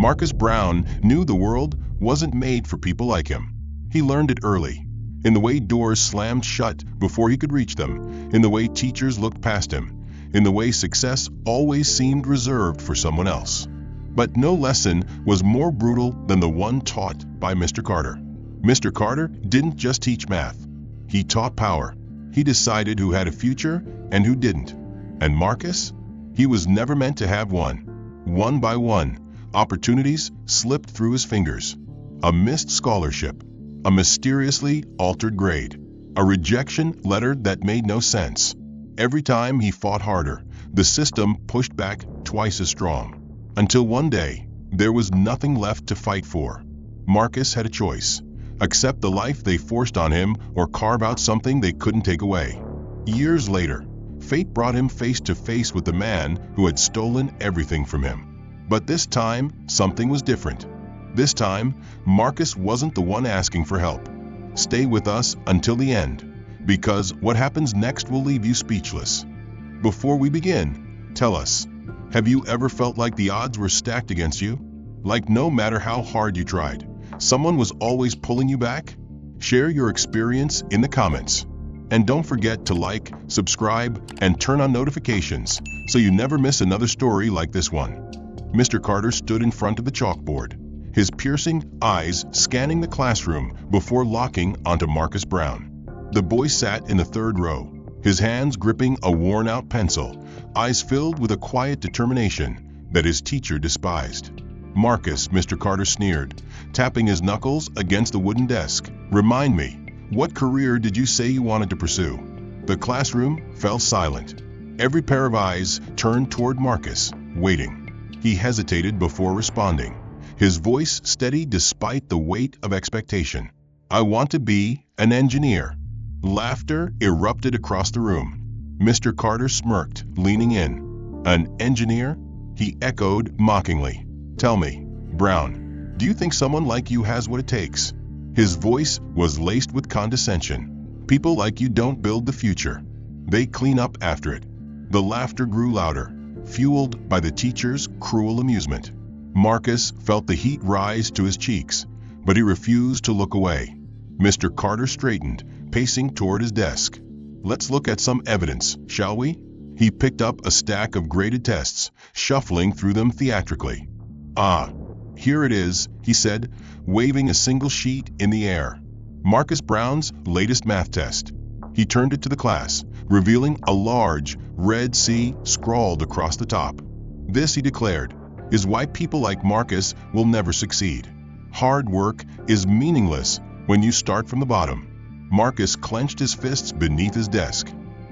Marcus Brown knew the world wasn't made for people like him. He learned it early, in the way doors slammed shut before he could reach them, in the way teachers looked past him, in the way success always seemed reserved for someone else. But no lesson was more brutal than the one taught by Mr. Carter. Mr. Carter didn't just teach math. He taught power. He decided who had a future and who didn't. And Marcus? He was never meant to have one. One by one, opportunities slipped through his fingers. A missed scholarship, a mysteriously altered grade, a rejection letter that made no sense. Every time he fought harder, the system pushed back twice as strong. Until one day, there was nothing left to fight for. Marcus had a choice: accept the life they forced on him or carve out something they couldn't take away. Years later, fate brought him face to face with the man who had stolen everything from him. But this time, something was different. This time, Marcus wasn't the one asking for help. Stay with us until the end, because what happens next will leave you speechless. Before we begin, tell us, have you ever felt like the odds were stacked against you? Like no matter how hard you tried, someone was always pulling you back? Share your experience in the comments. And don't forget to like, subscribe, and turn on notifications so you never miss another story like this one. Mr. Carter stood in front of the chalkboard, his piercing eyes scanning the classroom before locking onto Marcus Brown. The boy sat in the third row, his hands gripping a worn-out pencil, eyes filled with a quiet determination that his teacher despised. Marcus, Mr. Carter sneered, tapping his knuckles against the wooden desk. Remind me, what career did you say you wanted to pursue? The classroom fell silent. Every pair of eyes turned toward Marcus, waiting. He hesitated before responding, his voice steady despite the weight of expectation. I want to be an engineer. Laughter erupted across the room. Mr. Carter smirked, leaning in. An engineer? He echoed mockingly. Tell me, Brown, do you think someone like you has what it takes? His voice was laced with condescension. People like you don't build the future. They clean up after it. The laughter grew louder, fueled by the teacher's cruel amusement. Marcus felt the heat rise to his cheeks, but he refused to look away. Mr. Carter straightened, pacing toward his desk. Let's look at some evidence, shall we? He picked up a stack of graded tests, shuffling through them theatrically. Ah, here it is, he said, waving a single sheet in the air. Marcus Brown's latest math test. He turned it to the class, revealing a large, red C scrawled across the top. This, he declared, is why people like Marcus will never succeed. Hard work is meaningless when you start from the bottom. Marcus clenched his fists beneath his desk.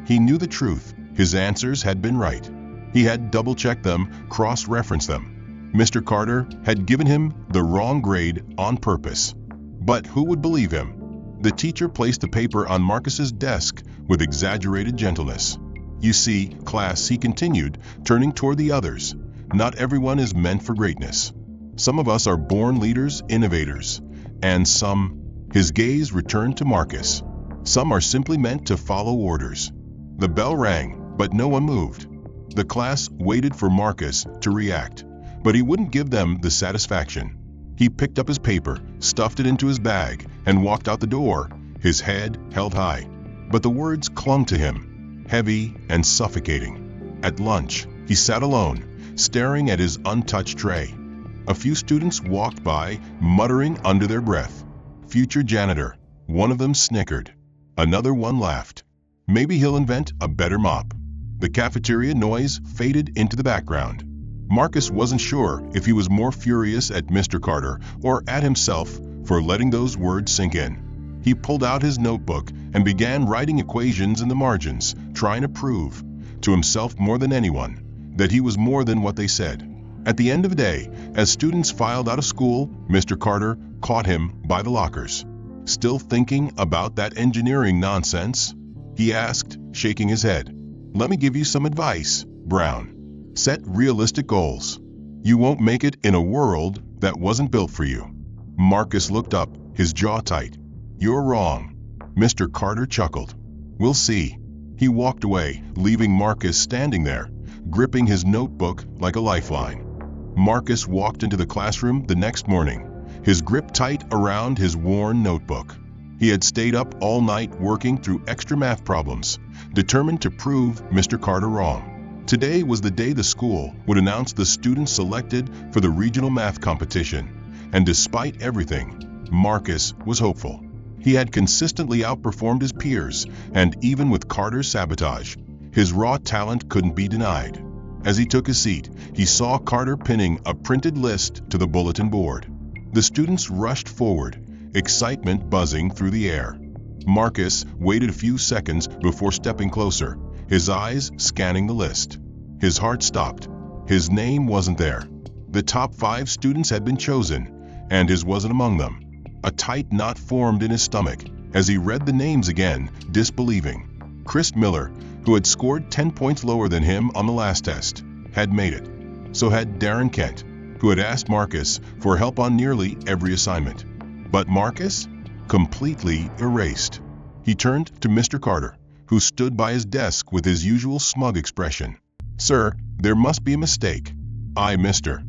He knew the truth. His answers had been right. He had double-checked them, cross-referenced them. Mr. Carter had given him the wrong grade on purpose. But who would believe him? The teacher placed the paper on Marcus's desk with exaggerated gentleness. You see, class, he continued, turning toward the others, not everyone is meant for greatness. Some of us are born leaders, innovators, and some, his gaze returned to Marcus, some are simply meant to follow orders. The bell rang, but no one moved. The class waited for Marcus to react, but he wouldn't give them the satisfaction. He picked up his paper, stuffed it into his bag, and walked out the door, his head held high. But the words clung to him, heavy and suffocating. At lunch, he sat alone, staring at his untouched tray. A few students walked by, muttering under their breath. Future janitor. One of them snickered. Another one laughed. Maybe he'll invent a better mop. The cafeteria noise faded into the background. Marcus wasn't sure if he was more furious at Mr. Carter or at himself for letting those words sink in. He pulled out his notebook and began writing equations in the margins, trying to prove, to himself more than anyone, that he was more than what they said. At the end of the day, as students filed out of school, Mr. Carter caught him by the lockers. Still thinking about that engineering nonsense? He asked, shaking his head. Let me give you some advice, Brown. Set realistic goals. You won't make it in a world that wasn't built for you. Marcus looked up, his jaw tight. You're wrong. Mr. Carter chuckled. We'll see. He walked away, leaving Marcus standing there, gripping his notebook like a lifeline. Marcus walked into the classroom the next morning, his grip tight around his worn notebook. He had stayed up all night working through extra math problems, determined to prove Mr. Carter wrong. Today was the day the school would announce the students selected for the regional math competition, and despite everything, Marcus was hopeful. He had consistently outperformed his peers, and even with Carter's sabotage, his raw talent couldn't be denied. As he took his seat, he saw Carter pinning a printed list to the bulletin board. The students rushed forward, excitement buzzing through the air. Marcus waited a few seconds before stepping closer, his eyes scanning the list. His heart stopped. His name wasn't there. The top 5 students had been chosen, and his wasn't among them. A tight knot formed in his stomach as he read the names again, disbelieving. Chris Miller, who had scored 10 points lower than him on the last test, had made it. So had Darren Kent, who had asked Marcus for help on nearly every assignment. But Marcus? Completely erased. He turned to Mr. Carter, who stood by his desk with his usual smug expression. "Sir, there must be a mistake." "Aye, mister."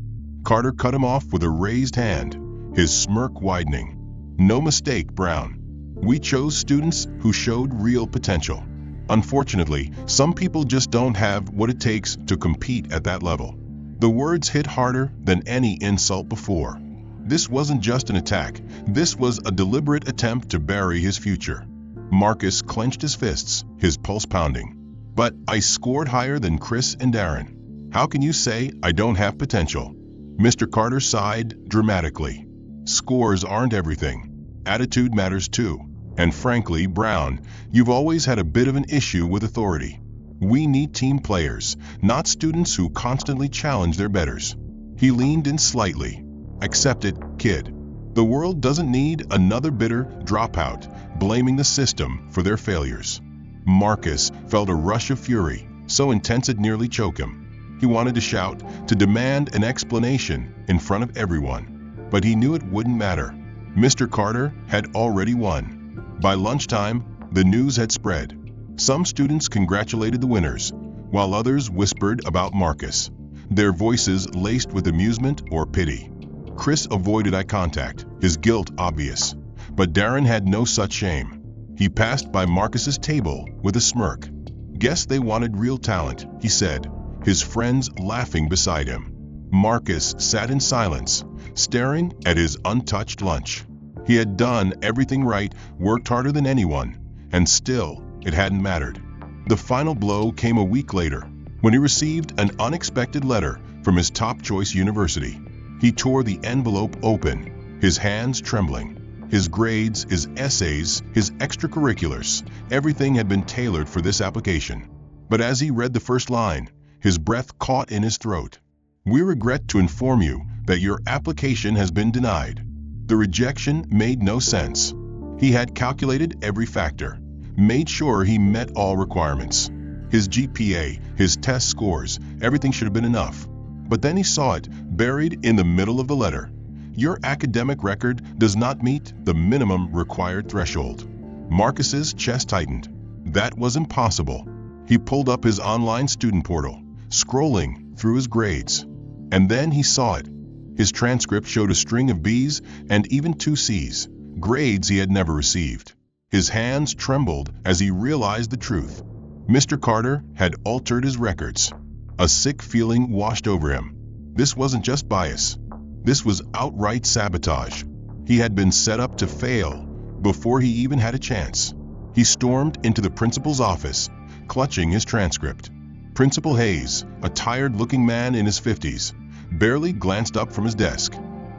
Carter cut him off with a raised hand, his smirk widening. "No mistake, Brown. We chose students who showed real potential. Unfortunately, some people just don't have what it takes to compete at that level." The words hit harder than any insult before. This wasn't just an attack. This was a deliberate attempt to bury his future. Marcus clenched his fists, his pulse pounding. "But I scored higher than Chris and Darren. How can you say I don't have potential?" Mr. Carter sighed dramatically. "Scores aren't everything. Attitude matters too. And frankly, Brown, you've always had a bit of an issue with authority. We need team players, not students who constantly challenge their betters." He leaned in slightly. "Accept it, kid. The world doesn't need another bitter dropout blaming the system for their failures." Marcus felt a rush of fury, so intense it nearly choked him. He wanted to shout, to demand an explanation in front of everyone. But he knew it wouldn't matter. Mr. Carter had already won. By lunchtime, the news had spread. Some students congratulated the winners, while others whispered about Marcus, their voices laced with amusement or pity. Chris avoided eye contact, his guilt obvious. But Darren had no such shame. He passed by Marcus's table with a smirk. "Guess they wanted real talent," he said, his friends laughing beside him. Marcus sat in silence, staring at his untouched lunch. He had done everything right, worked harder than anyone, and still, it hadn't mattered. The final blow came a week later, when he received an unexpected letter from his top-choice university. He tore the envelope open, his hands trembling. His grades, his essays, his extracurriculars, everything had been tailored for this application. But as he read the first line, his breath caught in his throat. "We regret to inform you that your application has been denied." The rejection made no sense. He had calculated every factor, made sure he met all requirements. His GPA, his test scores, everything should have been enough. But then he saw it, buried in the middle of the letter. "Your academic record does not meet the minimum required threshold." Marcus's chest tightened. That was impossible. He pulled up his online student portal, scrolling through his grades. And then he saw it. His transcript showed a string of B's and even 2 C's, grades he had never received. His hands trembled as he realized the truth. Mr. Carter had altered his records. A sick feeling washed over him. This wasn't just bias. This was outright sabotage. He had been set up to fail before he even had a chance. He stormed into the principal's office, clutching his transcript. Principal Hayes, a tired-looking man in his 50s, barely glanced up from his desk.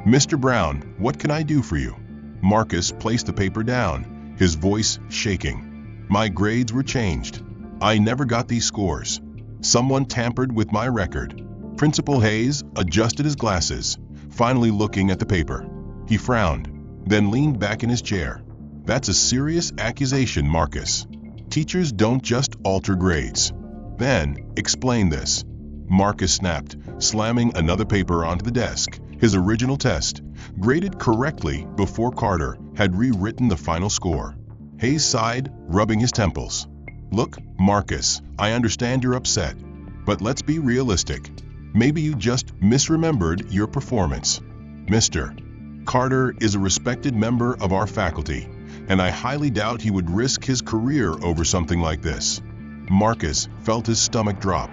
"Mr. Brown, what can I do for you?" Marcus placed the paper down, his voice shaking. "My grades were changed. I never got these scores. Someone tampered with my record." Principal Hayes adjusted his glasses, finally looking at the paper. He frowned, then leaned back in his chair. "That's a serious accusation, Marcus. Teachers don't just alter grades." "Then, explain this." Marcus snapped, slamming another paper onto the desk, his original test, graded correctly before Carter had rewritten the final score. Hayes sighed, rubbing his temples. "Look, Marcus, I understand you're upset, but let's be realistic. Maybe you just misremembered your performance. Mr. Carter is a respected member of our faculty, and I highly doubt he would risk his career over something like this. Marcus felt his stomach drop.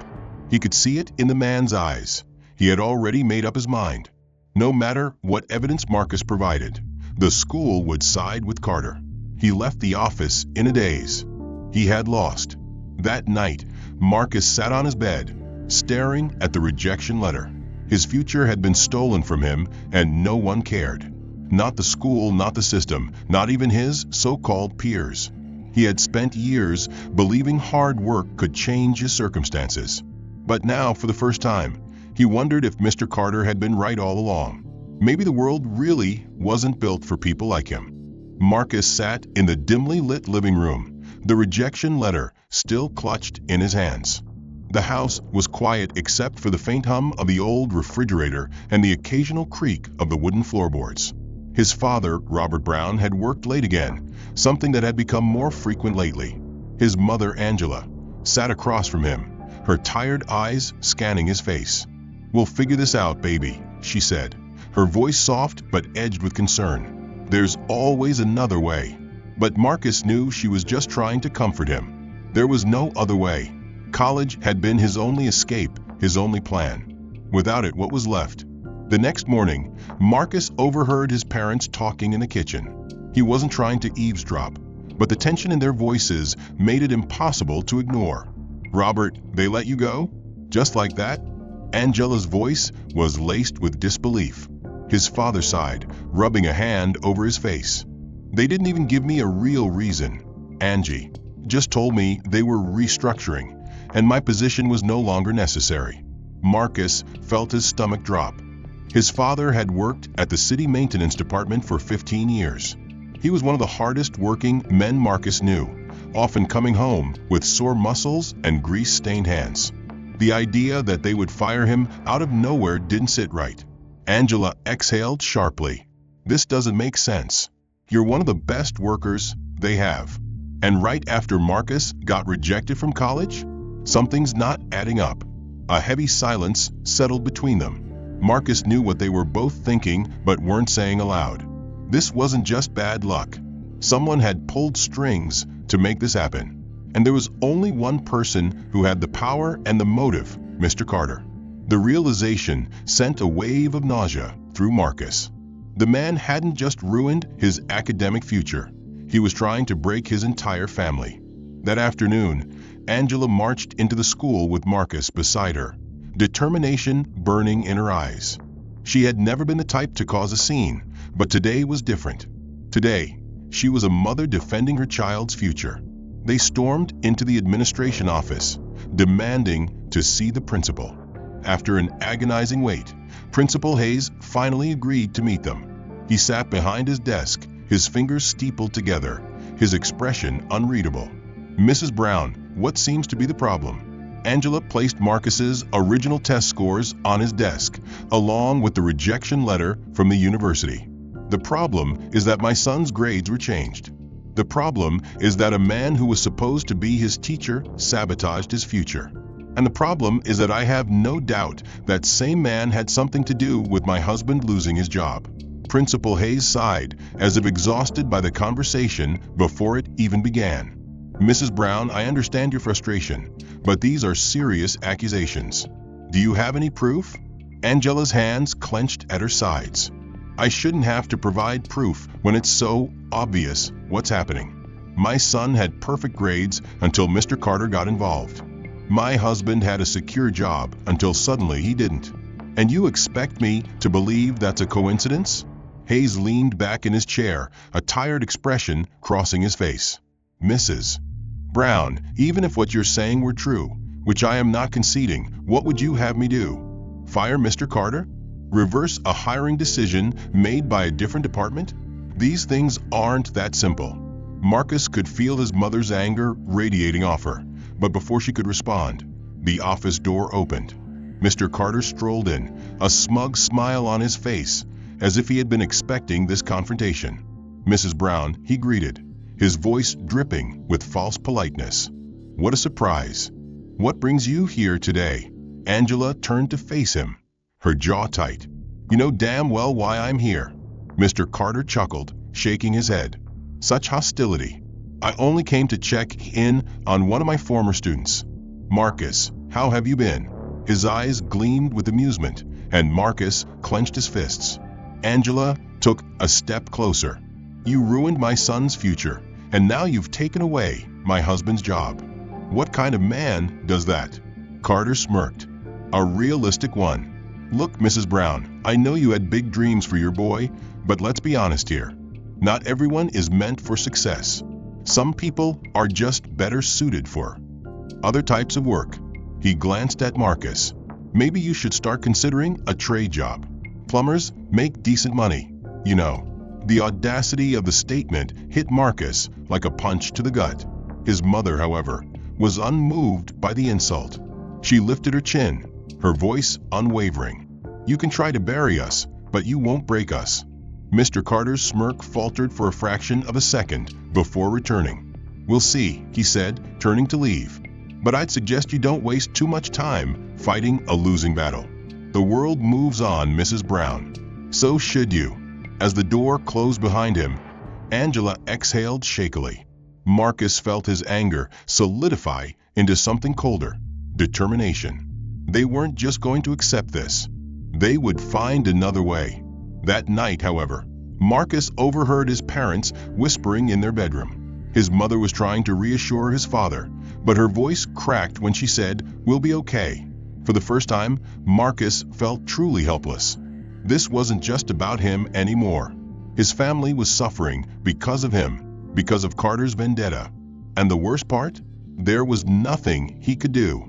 He could see it in the man's eyes. He had already made up his mind. No matter what evidence Marcus provided, the school would side with Carter. He left the office in a daze. He had lost. That night, Marcus sat on his bed, staring at the rejection letter. His future had been stolen from him, and no one cared. Not the school, not the system, not even his so-called peers. He had spent years believing hard work could change his circumstances. But now, for the first time, he wondered if Mr. Carter had been right all along. Maybe the world really wasn't built for people like him. Marcus sat in the dimly lit living room, the rejection letter still clutched in his hands. The house was quiet except for the faint hum of the old refrigerator and the occasional creak of the wooden floorboards. His father, Robert Brown, had worked late again, something that had become more frequent lately. His mother, Angela, sat across from him, her tired eyes scanning his face. "We'll figure this out, baby," she said, her voice soft but edged with concern. "There's always another way." But Marcus knew she was just trying to comfort him. There was no other way. College had been his only escape, his only plan. Without it, what was left? The next morning, Marcus overheard his parents talking in the kitchen. He wasn't trying to eavesdrop, but the tension in their voices made it impossible to ignore. "Robert, they let you go? Just like that?" Angela's voice was laced with disbelief. His father sighed, rubbing a hand over his face. "They didn't even give me a real reason. Angie just told me they were restructuring, and my position was no longer necessary." Marcus felt his stomach drop. His father had worked at the city maintenance department for 15 years. He was one of the hardest working men Marcus knew, often coming home with sore muscles and grease-stained hands. The idea that they would fire him out of nowhere didn't sit right. Angela exhaled sharply. "This doesn't make sense. You're one of the best workers they have. And right after Marcus got rejected from college? Something's not adding up." A heavy silence settled between them. Marcus knew what they were both thinking but weren't saying aloud. This wasn't just bad luck. Someone had pulled strings to make this happen. And there was only one person who had the power and the motive, Mr. Carter. The realization sent a wave of nausea through Marcus. The man hadn't just ruined his academic future. He was trying to break his entire family. That afternoon, Angela marched into the school with Marcus beside her, determination burning in her eyes. She had never been the type to cause a scene, but today was different. Today, she was a mother defending her child's future. They stormed into the administration office, demanding to see the principal. After an agonizing wait, Principal Hayes finally agreed to meet them. He sat behind his desk, his fingers steepled together, his expression unreadable. "Mrs. Brown, what seems to be the problem?" Angela placed Marcus's original test scores on his desk, along with the rejection letter from the university. "The problem is that my son's grades were changed. The problem is that a man who was supposed to be his teacher sabotaged his future. And the problem is that I have no doubt that same man had something to do with my husband losing his job." Principal Hayes sighed, as if exhausted by the conversation before it even began. "Mrs. Brown, I understand your frustration, but these are serious accusations. Do you have any proof?" Angela's hands clenched at her sides. "I shouldn't have to provide proof when it's so obvious what's happening. My son had perfect grades until Mr. Carter got involved. My husband had a secure job until suddenly he didn't. And you expect me to believe that's a coincidence?" Hayes leaned back in his chair, a tired expression crossing his face. "Mrs. Brown, even if what you're saying were true, which I am not conceding, what would you have me do? Fire Mr. Carter? Reverse a hiring decision made by a different department? These things aren't that simple." Marcus could feel his mother's anger radiating off her, but before she could respond, the office door opened. Mr. Carter strolled in, a smug smile on his face, as if he had been expecting this confrontation. "Mrs. Brown," he greeted, his voice dripping with false politeness. "What a surprise. What brings you here today?" Angela turned to face him, her jaw tight. "You know damn well why I'm here." Mr. Carter chuckled, shaking his head. "Such hostility. I only came to check in on one of my former students. Marcus, how have you been?" His eyes gleamed with amusement, and Marcus clenched his fists. Angela took a step closer. "You ruined my son's future, and now you've taken away my husband's job. What kind of man does that?" Carter smirked. "A realistic one. Look, Mrs. Brown, I know you had big dreams for your boy, but let's be honest here. Not everyone is meant for success. Some people are just better suited for other types of work." He glanced at Marcus. "Maybe you should start considering a trade job. Plumbers make decent money, you know." The audacity of the statement hit Marcus like a punch to the gut. His mother, however, was unmoved by the insult. She lifted her chin, her voice unwavering. "You can try to bury us, but you won't break us." Mr. Carter's smirk faltered for a fraction of a second before returning. "We'll see," he said, turning to leave. "But I'd suggest you don't waste too much time fighting a losing battle. The world moves on, Mrs. Brown. So should you." As the door closed behind him, Angela exhaled shakily. Marcus felt his anger solidify into something colder: determination. They weren't just going to accept this. They would find another way. That night, however, Marcus overheard his parents whispering in their bedroom. His mother was trying to reassure his father, but her voice cracked when she said, "We'll be okay." For the first time, Marcus felt truly helpless. This wasn't just about him anymore. His family was suffering because of him, because of Carter's vendetta. And the worst part? There was nothing he could do.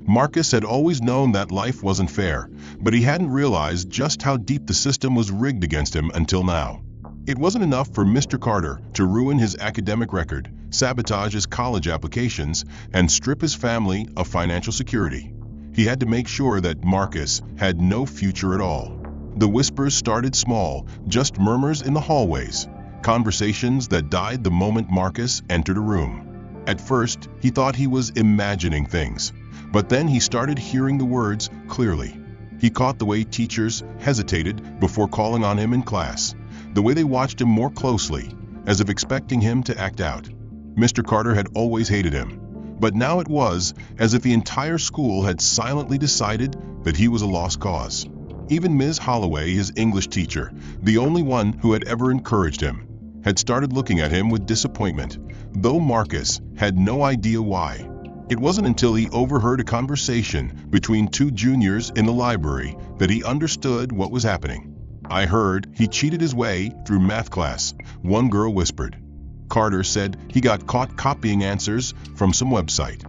Marcus had always known that life wasn't fair, but he hadn't realized just how deep the system was rigged against him until now. It wasn't enough for Mr. Carter to ruin his academic record, sabotage his college applications, and strip his family of financial security. He had to make sure that Marcus had no future at all. The whispers started small, just murmurs in the hallways, conversations that died the moment Marcus entered a room. At first, he thought he was imagining things, but then he started hearing the words clearly. He caught the way teachers hesitated before calling on him in class, the way they watched him more closely, as if expecting him to act out. Mr. Carter had always hated him, but now it was as if the entire school had silently decided that he was a lost cause. Even Ms. Holloway, his English teacher, the only one who had ever encouraged him, had started looking at him with disappointment, though Marcus had no idea why. It wasn't until he overheard a conversation between two juniors in the library that he understood what was happening. "I heard he cheated his way through math class," one girl whispered. Carter said he got caught copying answers from some website.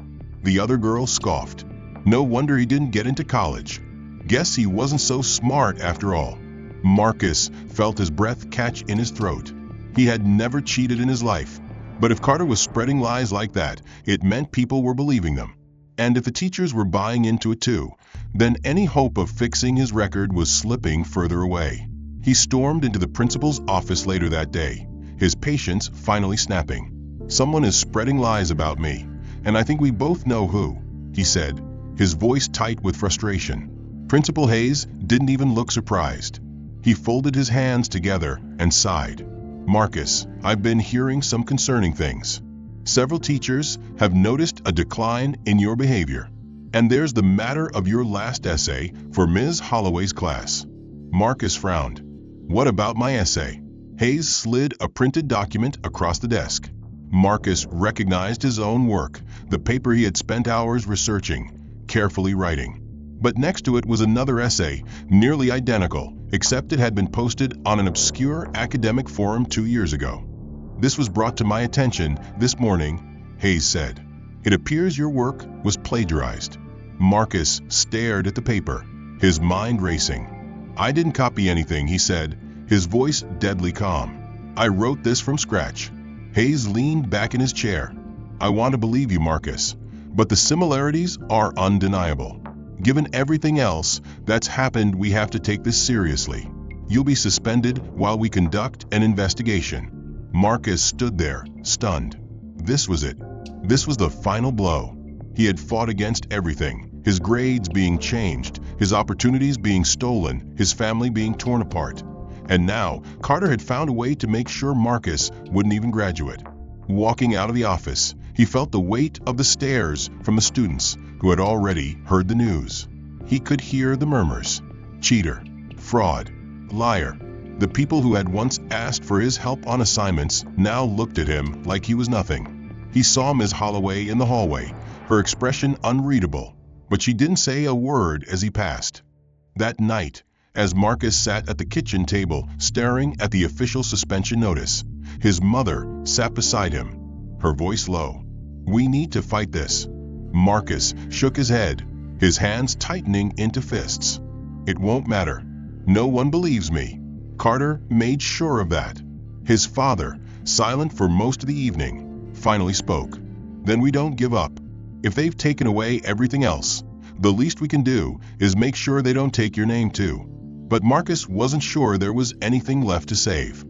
The other girl scoffed. "No wonder he didn't get into college. Guess he wasn't so smart after all." Marcus felt his breath catch in his throat. He had never cheated in his life, but if Carter was spreading lies like that, it meant people were believing them. And if the teachers were buying into it too, then any hope of fixing his record was slipping further away. He stormed into the principal's office later that day, his patience finally snapping. "Someone is spreading lies about me, and I think we both know who," he said, his voice tight with frustration. Principal Hayes didn't even look surprised. He folded his hands together and sighed. "Marcus, I've been hearing some concerning things. Several teachers have noticed a decline in your behavior. And there's the matter of your last essay for Ms. Holloway's class." Marcus frowned. "What about my essay?" Hayes slid a printed document across the desk. Marcus recognized his own work, the paper he had spent hours researching, carefully writing. But next to it was another essay, nearly identical, except it had been posted on an obscure academic forum 2 years ago. "This was brought to my attention this morning," Hayes said. "It appears your work was plagiarized." Marcus stared at the paper, his mind racing. "I didn't copy anything," he said, his voice deadly calm. "I wrote this from scratch." Hayes leaned back in his chair. "I want to believe you, Marcus, but the similarities are undeniable. Given everything else that's happened, we have to take this seriously. You'll be suspended while we conduct an investigation." Marcus stood there, stunned. This was it. This was the final blow. He had fought against everything, his grades being changed, his opportunities being stolen, his family being torn apart. And now, Carter had found a way to make sure Marcus wouldn't even graduate. Walking out of the office, he felt the weight of the stares from the students who had already heard the news. He could hear the murmurs. Cheater, fraud, liar. The people who had once asked for his help on assignments now looked at him like he was nothing. He saw Ms. Holloway in the hallway, her expression unreadable, but she didn't say a word as he passed. That night, as Marcus sat at the kitchen table staring at the official suspension notice, his mother sat beside him, her voice low. "We need to fight this." Marcus shook his head, his hands tightening into fists. "It won't matter. No one believes me." Carter made sure of that. His father, silent for most of the evening, finally spoke. "Then we don't give up. If they've taken away everything else, the least we can do is make sure they don't take your name too." But Marcus wasn't sure there was anything left to save.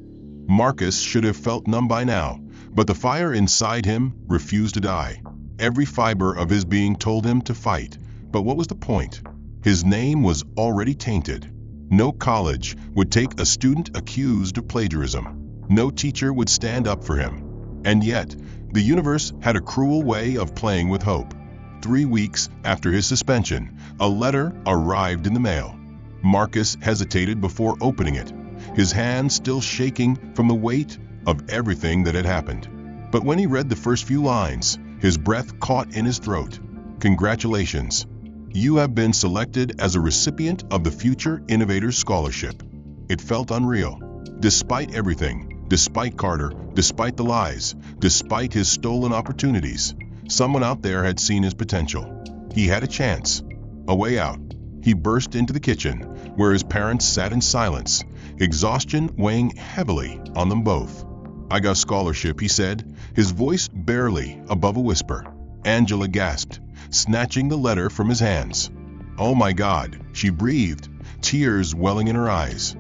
Marcus should have felt numb by now, but the fire inside him refused to die. Every fiber of his being told him to fight, but what was the point? His name was already tainted. No college would take a student accused of plagiarism. No teacher would stand up for him. And yet, the universe had a cruel way of playing with hope. 3 weeks after his suspension, a letter arrived in the mail. Marcus hesitated before opening it, his hands still shaking from the weight of everything that had happened. But when he read the first few lines, his breath caught in his throat. "Congratulations. You have been selected as a recipient of the Future Innovators Scholarship." It felt unreal. Despite everything, despite Carter, despite the lies, despite his stolen opportunities, someone out there had seen his potential. He had a chance, a way out. He burst into the kitchen, where his parents sat in silence, exhaustion weighing heavily on them both. "I got a scholarship," he said, his voice barely above a whisper. Angela gasped, snatching the letter from his hands. "Oh my God," she breathed, tears welling in her eyes.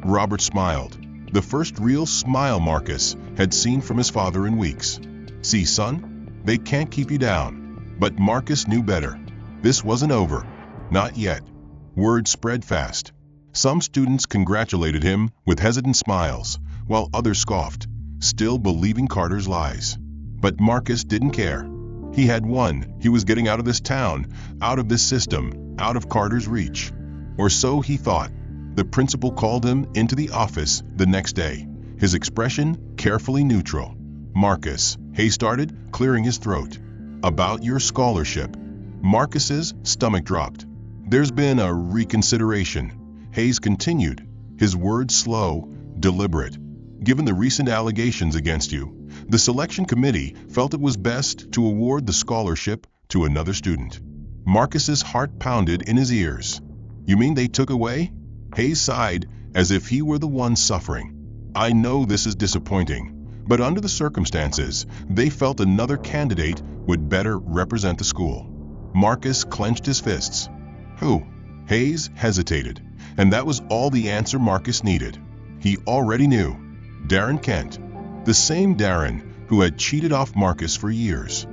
Robert smiled, the first real smile Marcus had seen from his father in weeks. "See, son, they can't keep you down." But Marcus knew better. This wasn't over. Not yet. Word spread fast. Some students congratulated him with hesitant smiles, while others scoffed, still believing Carter's lies. But Marcus didn't care. He had won. He was getting out of this town, out of this system, out of Carter's reach. Or so he thought. The principal called him into the office the next day, his expression carefully neutral. "Marcus," Hayes started, clearing his throat. "About your scholarship." Marcus's stomach dropped. "There's been a reconsideration," Hayes continued, his words slow, deliberate. "Given the recent allegations against you, the selection committee felt it was best to award the scholarship to another student." Marcus's heart pounded in his ears. "You mean they took away?" Hayes sighed, as if he were the one suffering. "I know this is disappointing, but under the circumstances, they felt another candidate would better represent the school." Marcus clenched his fists. "Who?" Hayes hesitated, and that was all the answer Marcus needed. He already knew. Darren Kent. The same Darren who had cheated off Marcus for years.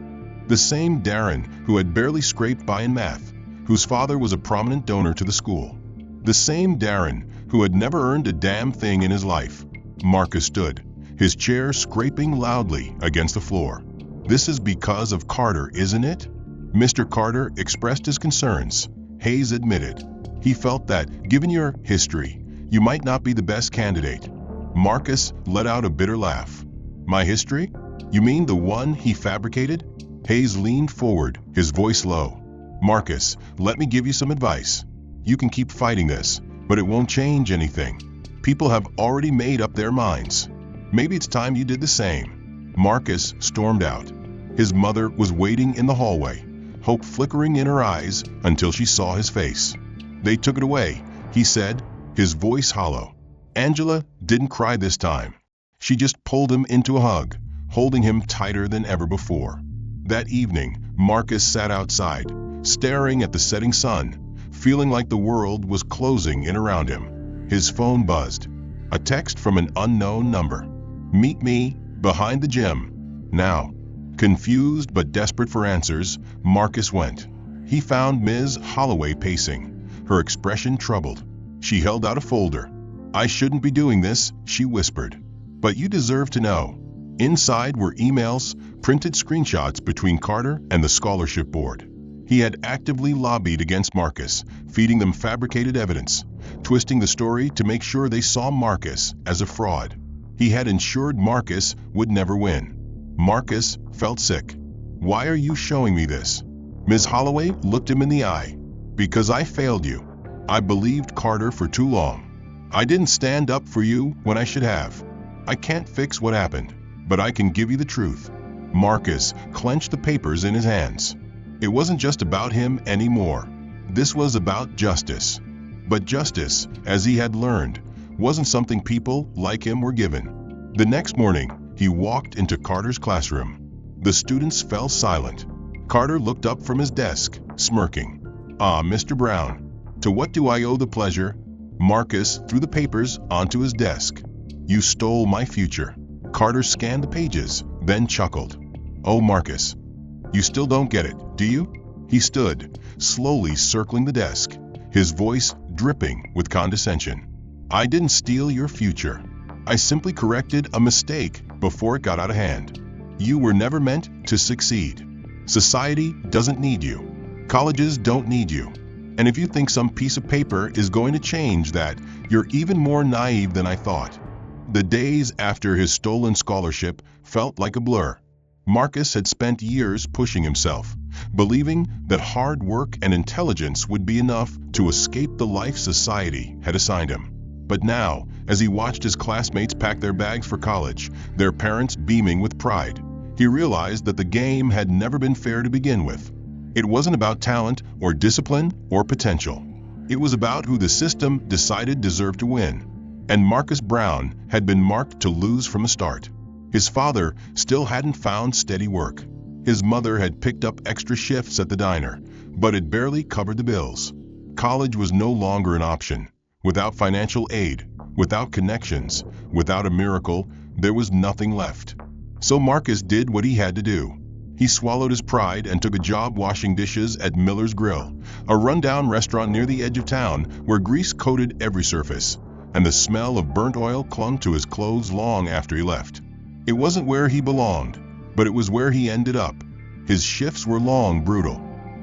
The same Darren who had barely scraped by in math, whose father was a prominent donor to the school. The same Darren who had never earned a damn thing in his life. Marcus stood, his chair scraping loudly against the floor. "This is because of Carter, isn't it?" Mr. Carter expressed his concerns. Hayes admitted. He felt that, given your history, you might not be the best candidate. Marcus let out a bitter laugh. "My history? You mean the one he fabricated?" Hayes leaned forward, his voice low. "Marcus, let me give you some advice. You can keep fighting this, but it won't change anything. People have already made up their minds. Maybe it's time you did the same." Marcus stormed out. His mother was waiting in the hallway, hope flickering in her eyes until she saw his face. "They took it away," he said, his voice hollow. Angela didn't cry this time. She just pulled him into a hug, holding him tighter than ever before. That evening, Marcus sat outside, staring at the setting sun, feeling like the world was closing in around him. His phone buzzed. A text from an unknown number. "Meet me behind the gym. Now." Confused but desperate for answers, Marcus went. He found Ms. Holloway pacing, her expression troubled. She held out a folder. "I shouldn't be doing this," she whispered. "But you deserve to know." Inside were emails, printed screenshots between Carter and the scholarship board. He had actively lobbied against Marcus, feeding them fabricated evidence, twisting the story to make sure they saw Marcus as a fraud. He had ensured Marcus would never win. Marcus felt sick. "Why are you showing me this?" Ms. Holloway looked him in the eye. "Because I failed you. I believed Carter for too long. I didn't stand up for you when I should have. I can't fix what happened, but I can give you the truth." Marcus clenched the papers in his hands. It wasn't just about him anymore. This was about justice. But justice, as he had learned, wasn't something people like him were given. The next morning, he walked into Carter's classroom. The students fell silent. Carter looked up from his desk, smirking. "Ah, Mr. Brown, to what do I owe the pleasure?" Marcus threw the papers onto his desk. "You stole my future." Carter scanned the pages, then chuckled. "Oh, Marcus, you still don't get it, do you?" He stood, slowly circling the desk, his voice dripping with condescension. "I didn't steal your future. I simply corrected a mistake before it got out of hand. You were never meant to succeed. Society doesn't need you. Colleges don't need you. And if you think some piece of paper is going to change that, you're even more naive than I thought." The days after his stolen scholarship felt like a blur. Marcus had spent years pushing himself, believing that hard work and intelligence would be enough to escape the life society had assigned him. But now, as he watched his classmates pack their bags for college, their parents beaming with pride, he realized that the game had never been fair to begin with. It wasn't about talent or discipline or potential. It was about who the system decided deserved to win. And Marcus Brown had been marked to lose from the start. His father still hadn't found steady work. His mother had picked up extra shifts at the diner, but it barely covered the bills. College was no longer an option. Without financial aid, without connections, without a miracle, there was nothing left. So Marcus did what he had to do. He swallowed his pride and took a job washing dishes at Miller's Grill, a rundown restaurant near the edge of town where grease coated every surface, and the smell of burnt oil clung to his clothes long after he left. It wasn't where he belonged, but it was where he ended up. His shifts were long, brutal.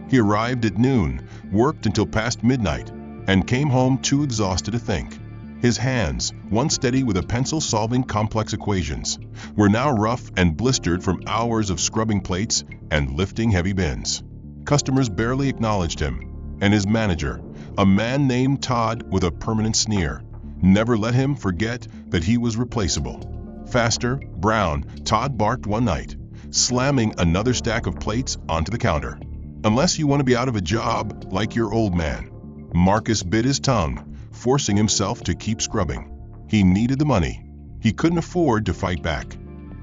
He arrived at noon, worked until past midnight, and came home too exhausted to think. His hands, once steady with a pencil solving complex equations, were now rough and blistered from hours of scrubbing plates and lifting heavy bins. Customers barely acknowledged him, and his manager, a man named Todd with a permanent sneer, never let him forget that he was replaceable. "Faster, Brown," Todd barked one night, slamming another stack of plates onto the counter. "Unless you want to be out of a job like your old man." Marcus bit his tongue, forcing himself to keep scrubbing. He needed the money. He couldn't afford to fight back.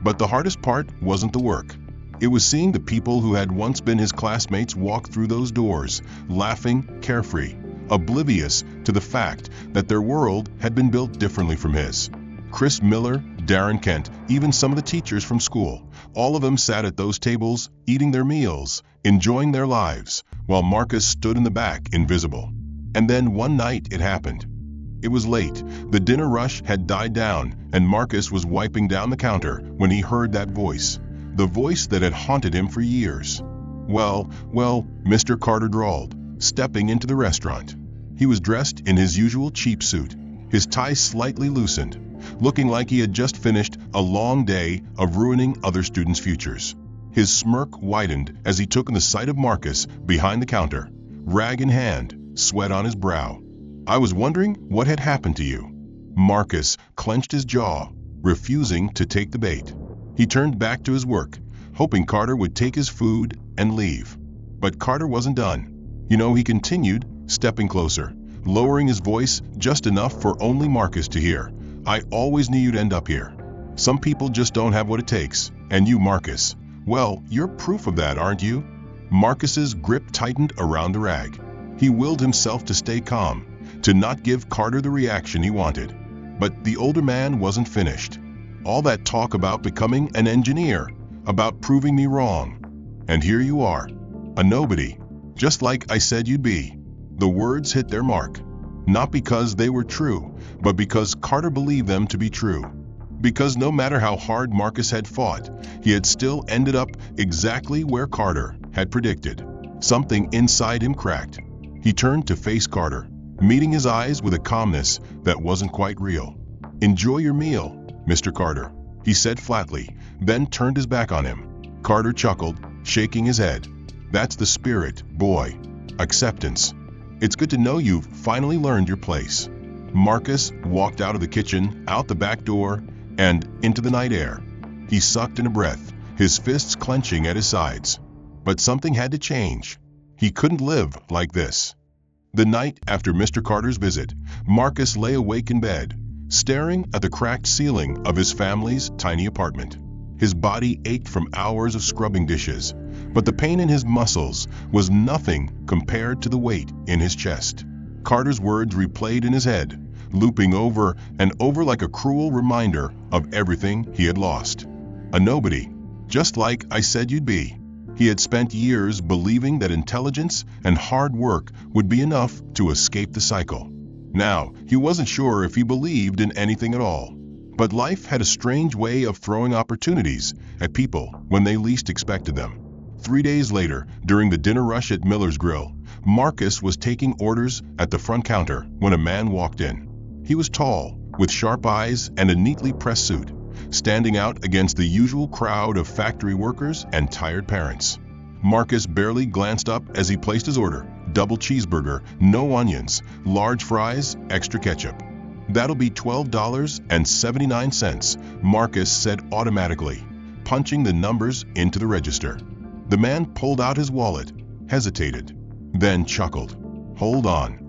But the hardest part wasn't the work. It was seeing the people who had once been his classmates walk through those doors, laughing, carefree, oblivious to the fact that their world had been built differently from his. Chris Miller, Darren Kent, even some of the teachers from school, all of them sat at those tables, eating their meals, enjoying their lives, while Marcus stood in the back, invisible. And then one night it happened. It was late, the dinner rush had died down, and Marcus was wiping down the counter when he heard that voice, the voice that had haunted him for years. Well, Mr. Carter drawled, stepping into the restaurant. He was dressed in his usual cheap suit, his tie slightly loosened, looking like he had just finished a long day of ruining other students' futures. His smirk widened as he took in the sight of Marcus behind the counter, rag in hand, sweat on his brow. "I was wondering what had happened to you." Marcus clenched his jaw, refusing to take the bait. He turned back to his work, hoping Carter would take his food and leave. But Carter wasn't done. He continued, stepping closer, lowering his voice just enough for only Marcus to hear. "I always knew you'd end up here. Some people just don't have what it takes. And you, Marcus, well, you're proof of that, aren't you?" Marcus's grip tightened around the rag. He willed himself to stay calm, to not give Carter the reaction he wanted. But the older man wasn't finished. All that talk about becoming an engineer, about proving me wrong. And here you are, a nobody. Just like I said you'd be. The words hit their mark. Not because they were true, but because Carter believed them to be true. Because no matter how hard Marcus had fought, he had still ended up exactly where Carter had predicted. Something inside him cracked. He turned to face Carter, meeting his eyes with a calmness that wasn't quite real. "Enjoy your meal, Mr. Carter," he said flatly, then turned his back on him. Carter chuckled, shaking his head. "That's the spirit, boy. Acceptance. It's good to know you've finally learned your place." Marcus walked out of the kitchen, out the back door, and into the night air. He sucked in a breath, his fists clenching at his sides. But something had to change. He couldn't live like this. The night after Mr. Carter's visit, Marcus lay awake in bed, staring at the cracked ceiling of his family's tiny apartment. His body ached from hours of scrubbing dishes, but the pain in his muscles was nothing compared to the weight in his chest. Carter's words replayed in his head, looping over and over like a cruel reminder of everything he had lost. A nobody, just like I said you'd be. He had spent years believing that intelligence and hard work would be enough to escape the cycle. Now, he wasn't sure if he believed in anything at all. But life had a strange way of throwing opportunities at people when they least expected them. 3 days later, during the dinner rush at Miller's Grill, Marcus was taking orders at the front counter when a man walked in. He was tall, with sharp eyes and a neatly pressed suit, standing out against the usual crowd of factory workers and tired parents. Marcus barely glanced up as he placed his order: double cheeseburger, no onions, large fries, extra ketchup. "That'll be $12.79, Marcus said automatically, punching the numbers into the register. The man pulled out his wallet, hesitated, then chuckled. "Hold on.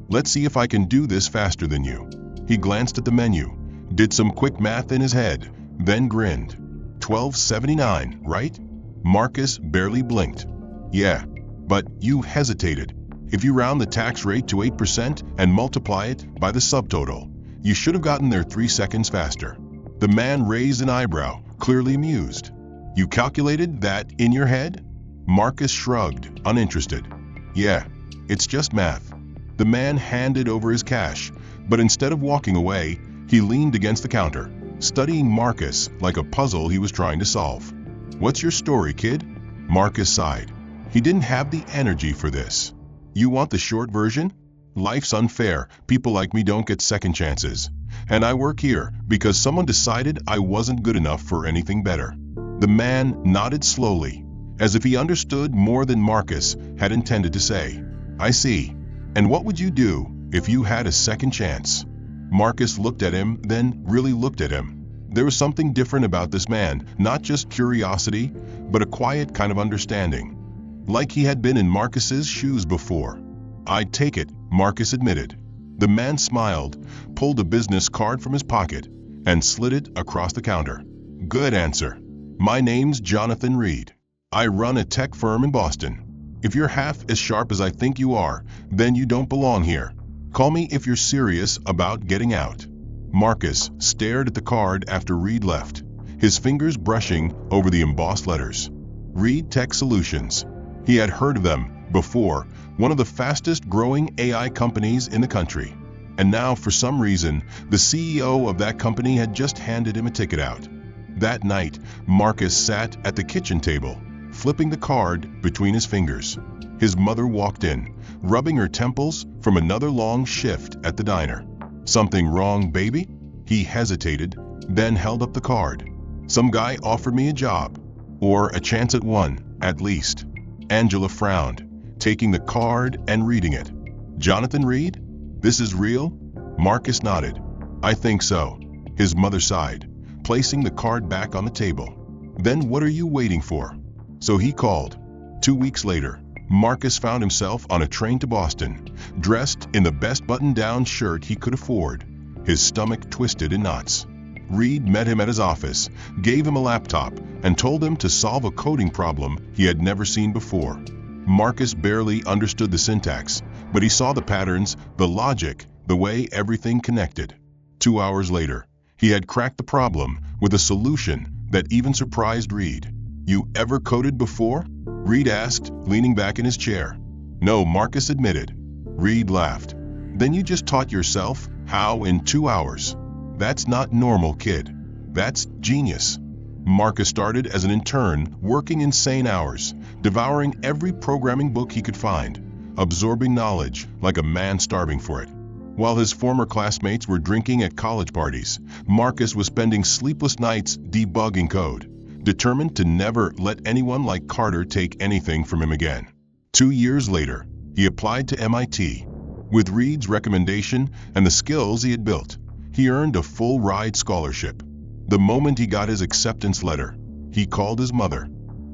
Let's see if I can do this faster than you." He glanced at the menu, did some quick math in his head, then grinned. $12.79, right? Marcus barely blinked. "Yeah, but you hesitated. If you round the tax rate to 8% and multiply it by the subtotal, you should have gotten there 3 seconds faster." The man raised an eyebrow, clearly amused. "You calculated that in your head?" Marcus shrugged, uninterested. "Yeah, it's just math." The man handed over his cash, but instead of walking away, he leaned against the counter, studying Marcus like a puzzle he was trying to solve. "What's your story, kid?" Marcus sighed. He didn't have the energy for this. "You want the short version? Life's unfair. People like me don't get second chances. And I work here because someone decided I wasn't good enough for anything better." The man nodded slowly, as if he understood more than Marcus had intended to say. "I see. And what would you do if you had a second chance?" Marcus looked at him, then really looked at him. There was something different about this man, not just curiosity, but a quiet kind of understanding. Like he had been in Marcus's shoes before. "I'd take it," Marcus admitted. The man smiled, pulled a business card from his pocket, and slid it across the counter. "Good answer. My name's Jonathan Reed. I run a tech firm in Boston. If you're half as sharp as I think you are, then you don't belong here. Call me if you're serious about getting out." Marcus stared at the card after Reed left, his fingers brushing over the embossed letters. Reed Tech Solutions. He had heard of them before, one of the fastest growing AI companies in the country. And now, for some reason, the CEO of that company had just handed him a ticket out. That night, Marcus sat at the kitchen table, flipping the card between his fingers. His mother walked in, rubbing her temples from another long shift at the diner. "Something wrong, baby?" He hesitated, then held up the card. "Some guy offered me a job. Or a chance at one, at least." Angela frowned, taking the card and reading it. "Jonathan Reed? This is real?" Marcus nodded. "I think so." His mother sighed, placing the card back on the table. "Then what are you waiting for?" So he called. 2 weeks later, Marcus found himself on a train to Boston, dressed in the best button-down shirt he could afford, his stomach twisted in knots. Reed met him at his office, gave him a laptop, and told him to solve a coding problem he had never seen before. Marcus barely understood the syntax, but he saw the patterns, the logic, the way everything connected. 2 hours later, he had cracked the problem with a solution that even surprised Reed. "You ever coded before?" Reed asked, leaning back in his chair. No, Marcus admitted. Reed laughed. Then you just taught yourself how in 2 hours. That's not normal, kid. That's genius. Marcus started as an intern, working insane hours, devouring every programming book he could find, absorbing knowledge like a man starving for it. While his former classmates were drinking at college parties, Marcus was spending sleepless nights debugging code, determined to never let anyone like Carter take anything from him again. 2 years later, he applied to MIT. With Reed's recommendation and the skills he had built, he earned a full-ride scholarship. The moment he got his acceptance letter, he called his mother.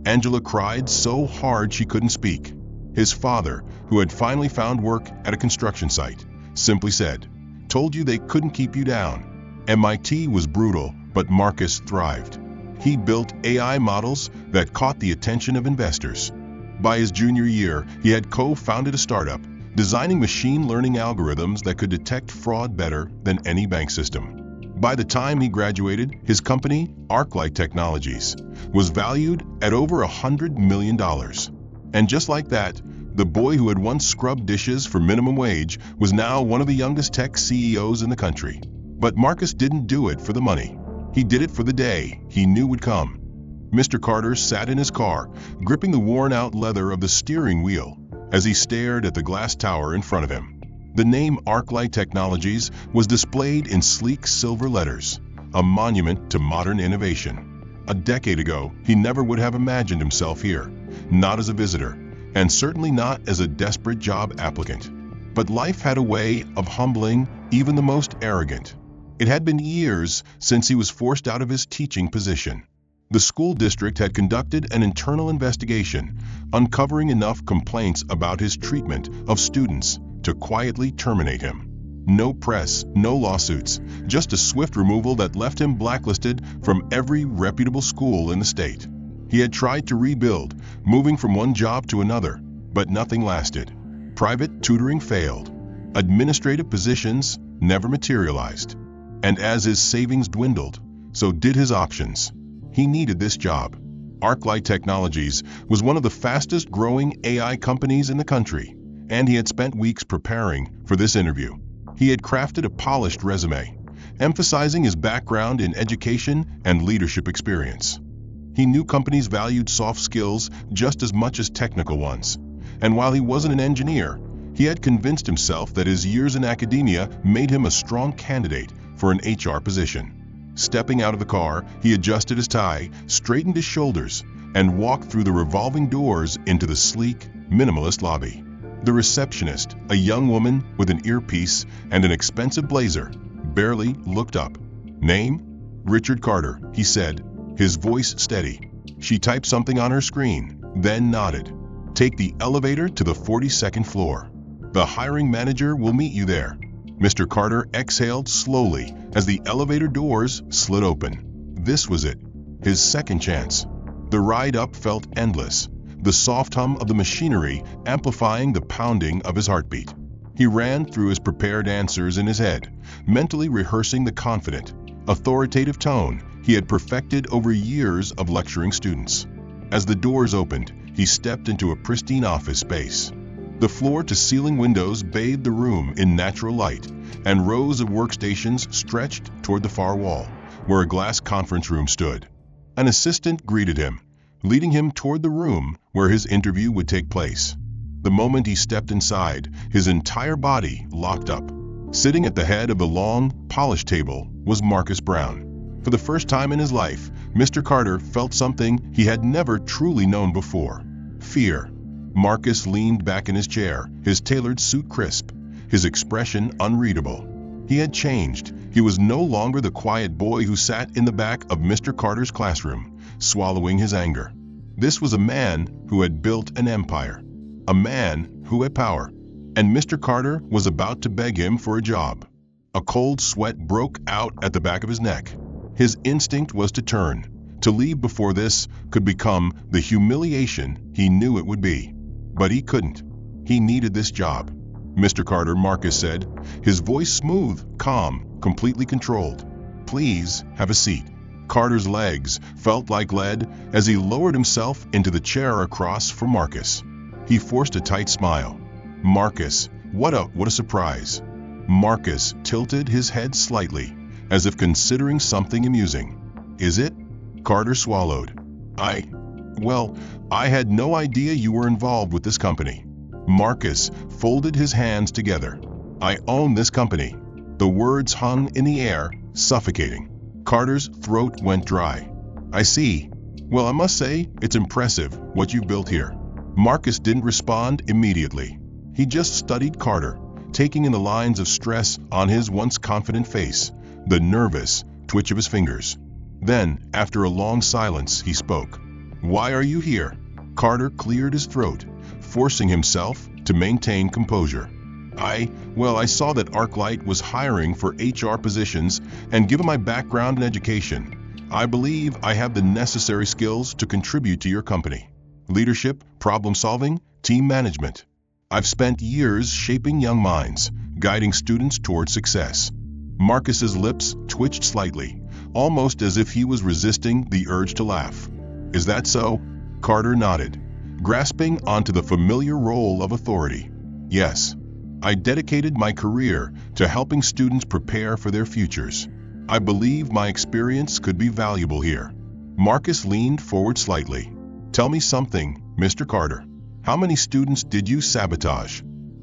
Angela cried so hard she couldn't speak. His father, who had finally found work at a construction site, simply said, "Told you they couldn't keep you down." MIT was brutal, but Marcus thrived. He built AI models that caught the attention of investors. By his junior year, he had co-founded a startup, designing machine learning algorithms that could detect fraud better than any bank system. By the time he graduated, his company, Arclight Technologies, was valued at over $100 million. And just like that, the boy who had once scrubbed dishes for minimum wage was now one of the youngest tech CEOs in the country. But Marcus didn't do it for the money. He did it for the day he knew would come. Mr. Carter sat in his car, gripping the worn-out leather of the steering wheel as he stared at the glass tower in front of him. The name Arclight Technologies was displayed in sleek silver letters, a monument to modern innovation. A decade ago, he never would have imagined himself here, not as a visitor, and certainly not as a desperate job applicant. But life had a way of humbling even the most arrogant. It had been years since he was forced out of his teaching position. The school district had conducted an internal investigation, uncovering enough complaints about his treatment of students to quietly terminate him. No press, no lawsuits, just a swift removal that left him blacklisted from every reputable school in the state. He had tried to rebuild, moving from one job to another, but nothing lasted. Private tutoring failed. Administrative positions never materialized. And as his savings dwindled, so did his options. He needed this job. Arclight Technologies was one of the fastest growing AI companies in the country, and he had spent weeks preparing for this interview. He had crafted a polished resume, emphasizing his background in education and leadership experience. He knew companies valued soft skills just as much as technical ones, and while he wasn't an engineer, he had convinced himself that his years in academia made him a strong candidate for an HR position. Stepping out of the car, he adjusted his tie, straightened his shoulders, and walked through the revolving doors into the sleek, minimalist lobby. The receptionist, a young woman with an earpiece and an expensive blazer, barely looked up. "Name?" "Richard Carter," he said, his voice steady. She typed something on her screen, then nodded. "Take the elevator to the 42nd floor. The hiring manager will meet you there." Mr. Carter exhaled slowly as the elevator doors slid open. This was it, his second chance. The ride up felt endless, the soft hum of the machinery amplifying the pounding of his heartbeat. He ran through his prepared answers in his head, mentally rehearsing the confident, authoritative tone he had perfected over years of lecturing students. As the doors opened, he stepped into a pristine office space. The floor-to-ceiling windows bathed the room in natural light, and rows of workstations stretched toward the far wall, where a glass conference room stood. An assistant greeted him, leading him toward the room where his interview would take place. The moment he stepped inside, his entire body locked up. Sitting at the head of the long, polished table was Marcus Brown. For the first time in his life, Mr. Carter felt something he had never truly known before: fear. Marcus leaned back in his chair, his tailored suit crisp, his expression unreadable. He had changed. He was no longer the quiet boy who sat in the back of Mr. Carter's classroom, swallowing his anger. This was a man who had built an empire, a man who had power, and Mr. Carter was about to beg him for a job. A cold sweat broke out at the back of his neck. His instinct was to turn, to leave before this could become the humiliation he knew it would be. But he couldn't. He needed this job. "Mr. Carter," Marcus said, his voice smooth, calm, completely controlled. "Please have a seat." Carter's legs felt like lead as he lowered himself into the chair across from Marcus. He forced a tight smile. Marcus, what a surprise. Marcus tilted his head slightly, as if considering something amusing. Is it? Carter swallowed. I had no idea you were involved with this company. Marcus folded his hands together. I own this company. The words hung in the air, suffocating. Carter's throat went dry. I see. Well, I must say, it's impressive what you've built here. Marcus didn't respond immediately. He just studied Carter, taking in the lines of stress on his once confident face, the nervous twitch of his fingers. Then, after a long silence, he spoke. Why are you here? Carter cleared his throat, forcing himself to maintain composure. I saw that ArcLight was hiring for HR positions, and given my background in education, I believe I have the necessary skills to contribute to your company. Leadership, problem solving, team management. I've spent years shaping young minds, guiding students toward success. Marcus's lips twitched slightly, almost as if he was resisting the urge to laugh. Is that so? Carter nodded, grasping onto the familiar role of authority. Yes. I dedicated my career to helping students prepare for their futures. I believe my experience could be valuable here. Marcus leaned forward slightly. Tell me something, Mr. Carter. How many students did you sabotage?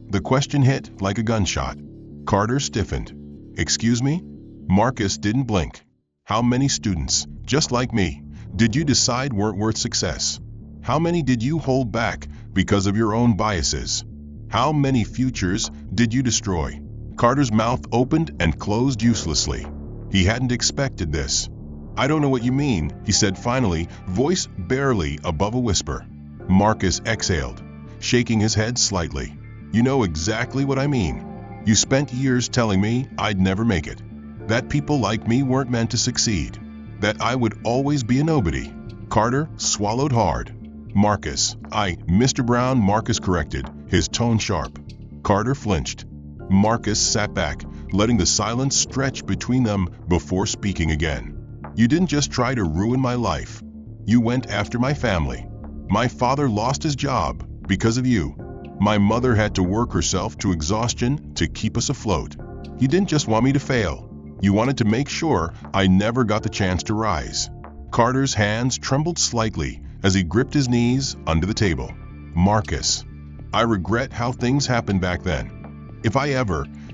The question hit like a gunshot. Carter stiffened. Excuse me? Marcus didn't blink. How many students, just like me, did you decide weren't worth success? How many did you hold back because of your own biases? How many futures did you destroy? Carter's mouth opened and closed uselessly. He hadn't expected this. I don't know what you mean, he said finally, voice barely above a whisper. Marcus exhaled, shaking his head slightly. You know exactly what I mean. You spent years telling me I'd never make it, that people like me weren't meant to succeed, that I would always be a nobody. Carter swallowed hard. Mr. Brown, Marcus corrected, his tone sharp. Carter flinched. Marcus sat back, letting the silence stretch between them before speaking again. You didn't just try to ruin my life. You went after my family. My father lost his job because of you. My mother had to work herself to exhaustion to keep us afloat. You didn't just want me to fail. You wanted to make sure I never got the chance to rise. Carter's hands trembled slightly as he gripped his knees under the table. Marcus, I regret how things happened back then.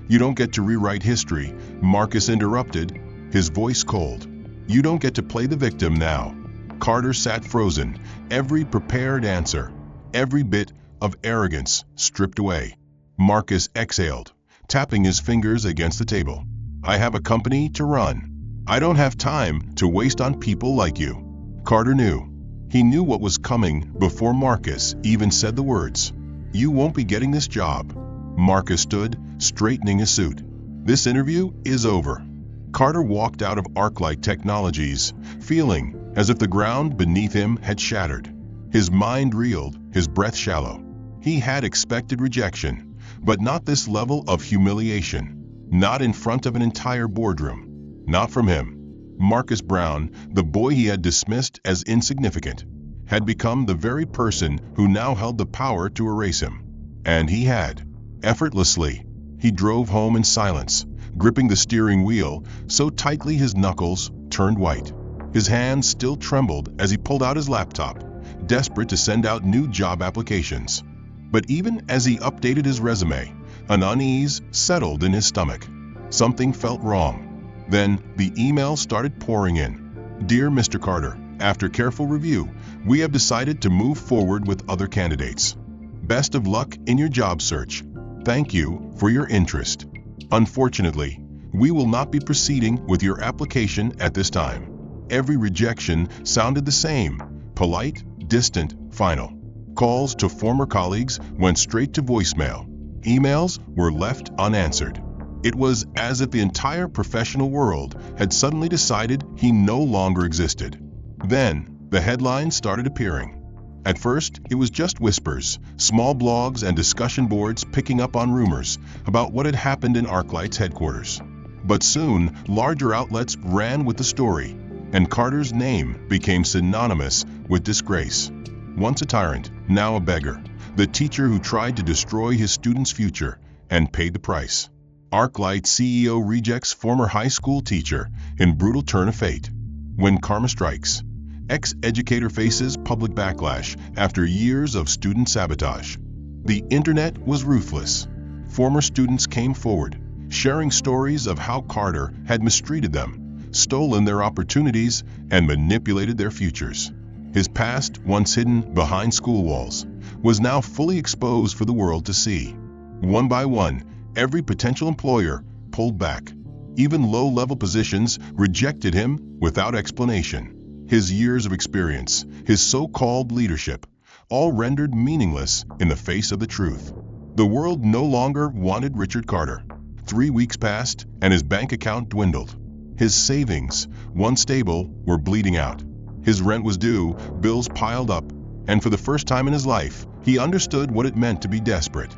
You don't get to rewrite history, Marcus interrupted, his voice cold. You don't get to play the victim now. Carter sat frozen, every prepared answer, every bit of arrogance stripped away. Marcus exhaled, tapping his fingers against the table. I have a company to run. I don't have time to waste on people like you. Carter knew. He knew what was coming before Marcus even said the words. You won't be getting this job. Marcus stood, straightening his suit. This interview is over. Carter walked out of ArcLight Technologies, feeling as if the ground beneath him had shattered. His mind reeled, his breath shallow. He had expected rejection, but not this level of humiliation. Not in front of an entire boardroom. Not from him. Marcus Brown, the boy he had dismissed as insignificant, had become the very person who now held the power to erase him. And he had. Effortlessly, he drove home in silence, gripping the steering wheel so tightly his knuckles turned white. His hands still trembled as he pulled out his laptop, desperate to send out new job applications. But even as he updated his resume, an unease settled in his stomach. Something felt wrong. Then the email started pouring in. Dear Mr. Carter, after careful review, we have decided to move forward with other candidates. Best of luck in your job search. Thank you for your interest. Unfortunately, we will not be proceeding with your application at this time. Every rejection sounded the same, polite, distant, final. Calls to former colleagues went straight to voicemail. Emails were left unanswered. It was as if the entire professional world had suddenly decided he no longer existed. Then, the headlines started appearing. At first, it was just whispers, small blogs and discussion boards picking up on rumors about what had happened in ArcLight's headquarters. But soon, larger outlets ran with the story, and Carter's name became synonymous with disgrace. Once a tyrant, now a beggar. the teacher who tried to destroy his student's future and paid the price. ArcLight CEO rejects former high school teacher in brutal turn of fate. When karma strikes, ex-educator faces public backlash after years of student sabotage. The internet was ruthless. Former students came forward, sharing stories of how Carter had mistreated them, stolen their opportunities, and manipulated their futures. His past, once hidden behind school walls, was now fully exposed for the world to see. One by one, every potential employer pulled back. Even low-level positions rejected him without explanation. His years of experience, his so-called leadership, all rendered meaningless in the face of the truth. The world no longer wanted Richard Carter. 3 weeks passed, and his bank account dwindled. His savings, once stable, were bleeding out. His rent was due, bills piled up, and for the first time in his life, he understood what it meant to be desperate.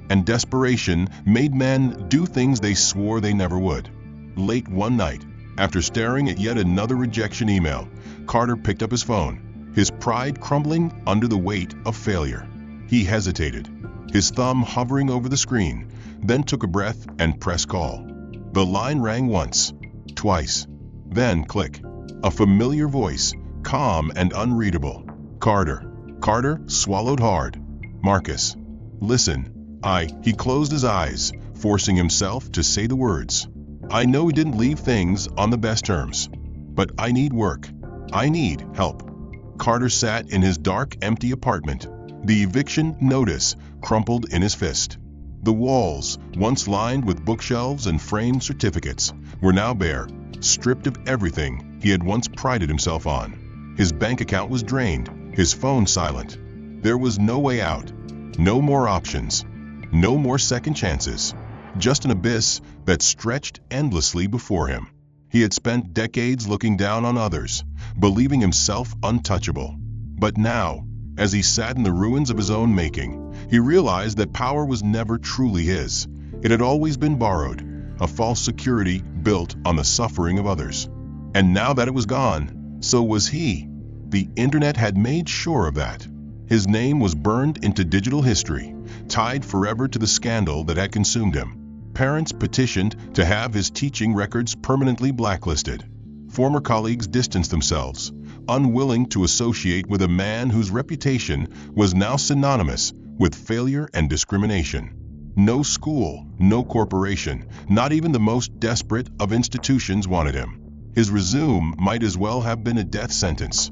And desperation made men do things they swore they never would. Late one night, after staring at yet another rejection email, Carter picked up his phone, his pride crumbling under the weight of failure. He hesitated, his thumb hovering over the screen, then took a breath and pressed call. The line rang once, twice, then click. A familiar voice, calm and unreadable. Carter. Carter swallowed hard. Marcus. Listen. He closed his eyes, forcing himself to say the words. I know we didn't leave things on the best terms, but I need work. I need help. Carter sat in his dark, empty apartment, the eviction notice crumpled in his fist. The walls, once lined with bookshelves and framed certificates, were now bare, stripped of everything he had once prided himself on. His bank account was drained, his phone silent. There was no way out, no more options. No more second chances, just an abyss that stretched endlessly before him. He had spent decades looking down on others, believing himself untouchable. But now, as he sat in the ruins of his own making, he realized that power was never truly his. It had always been borrowed, a false security built on the suffering of others. And now that it was gone, so was he. The internet had made sure of that. His name was burned into digital history, tied forever to the scandal that had consumed him. Parents petitioned to have his teaching records permanently blacklisted. Former colleagues distanced themselves, unwilling to associate with a man whose reputation was now synonymous with failure and discrimination. No school, no corporation, not even the most desperate of institutions wanted him. His resume might as well have been a death sentence.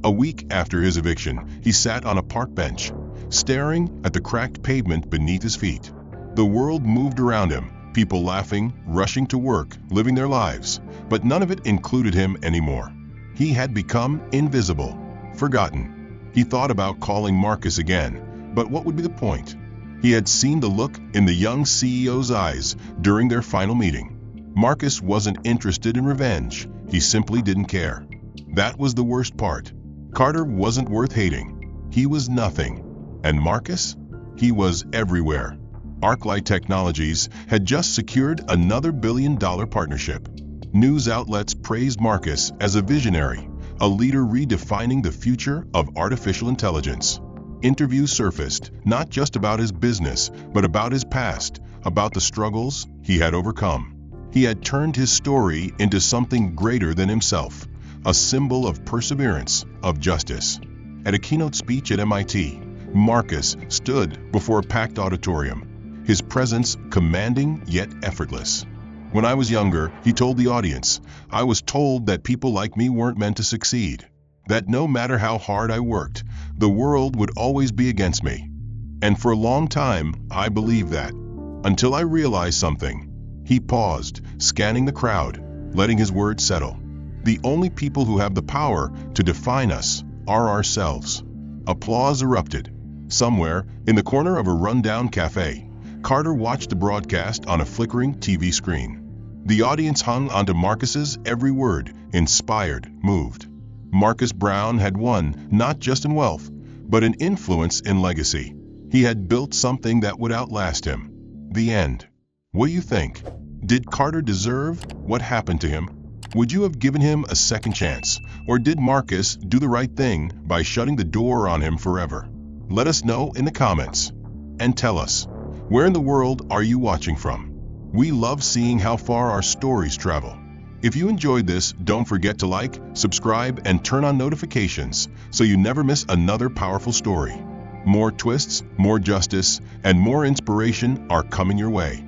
A week after his eviction, he sat on a park bench, staring at the cracked pavement beneath his feet. The world moved around him, people laughing, rushing to work, living their lives, but none of it included him anymore. He had become invisible, forgotten. He thought about calling Marcus again, but what would be the point? He had seen the look in the young CEO's eyes during their final meeting. Marcus wasn't interested in revenge, he simply didn't care. That was the worst part. Carter wasn't worth hating. He was nothing. And Marcus? He was everywhere. ArcLight Technologies had just secured another billion-dollar partnership. News outlets praised Marcus as a visionary, a leader redefining the future of artificial intelligence. Interviews surfaced, not just about his business, but about his past, about the struggles he had overcome. He had turned his story into something greater than himself, a symbol of perseverance, of justice. At a keynote speech at MIT, Marcus stood before a packed auditorium, his presence commanding yet effortless. When I was younger, he told the audience, I was told that people like me weren't meant to succeed, that no matter how hard I worked, the world would always be against me. And for a long time, I believed that, until I realized something. He paused, scanning the crowd, letting his words settle. The only people who have the power to define us are ourselves. Applause erupted. Somewhere, in the corner of a rundown cafe, Carter watched the broadcast on a flickering TV screen. The audience hung onto Marcus's every word, inspired, moved. Marcus Brown had won, not just in wealth, but in influence and legacy. He had built something that would outlast him. The end. What do you think? Did Carter deserve what happened to him? Would you have given him a second chance, or did Marcus do the right thing by shutting the door on him forever? Let us know in the comments. And tell us, where in the world are you watching from? We love seeing how far our stories travel. If you enjoyed this, don't forget to like, subscribe, and turn on notifications so you never miss another powerful story. More twists, more justice, and more inspiration are coming your way.